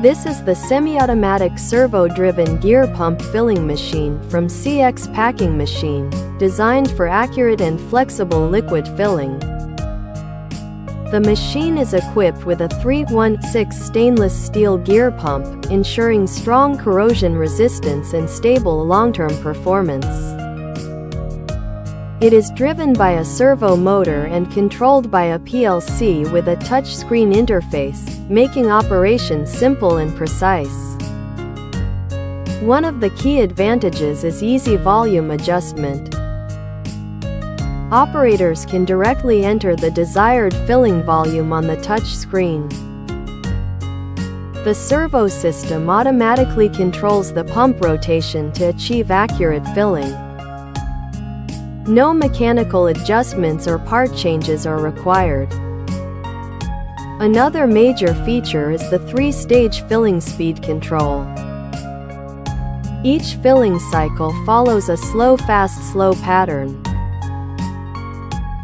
This is the semi-automatic servo-driven gear pump filling machine from CX Packing Machine, designed for accurate and flexible liquid filling. The machine is equipped with a 316 stainless steel gear pump, ensuring strong corrosion resistance and stable long-term performance. It is driven by a servo motor and controlled by a PLC with a touchscreen interface, making operation simple and precise. One of the key advantages is easy volume adjustment. Operators can directly enter the desired filling volume on the touch screen. The servo system automatically controls the pump rotation to achieve accurate filling. No mechanical adjustments or part changes are required. Another major feature is the 3-stage filling speed control. Each filling cycle follows a slow-fast-slow pattern.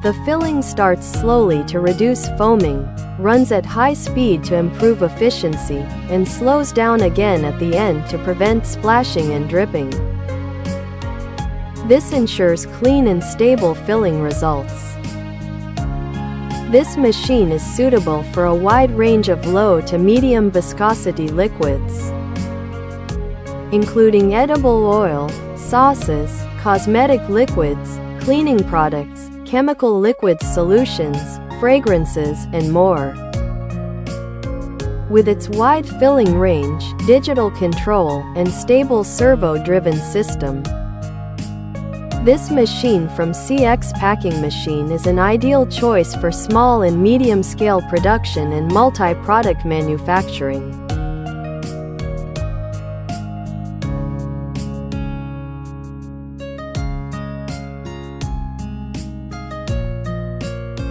The filling starts slowly to reduce foaming, runs at high speed to improve efficiency, and slows down again at the end to prevent splashing and dripping. This ensures clean and stable filling results. This machine is suitable for a wide range of low to medium viscosity liquids, including edible oil, sauces, cosmetic liquids, cleaning products, chemical liquids solutions, fragrances, and more. With its wide filling range, digital control, and stable servo-driven system, this machine from CX Packing Machine is an ideal choice for small and medium-scale production and multi-product manufacturing.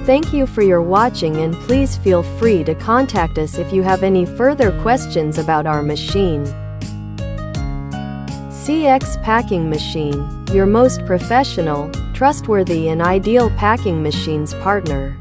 Thank you for your watching, and please feel free to contact us if you have any further questions about our machine. CX Packing Machine, your most professional, trustworthy and ideal packing machines partner.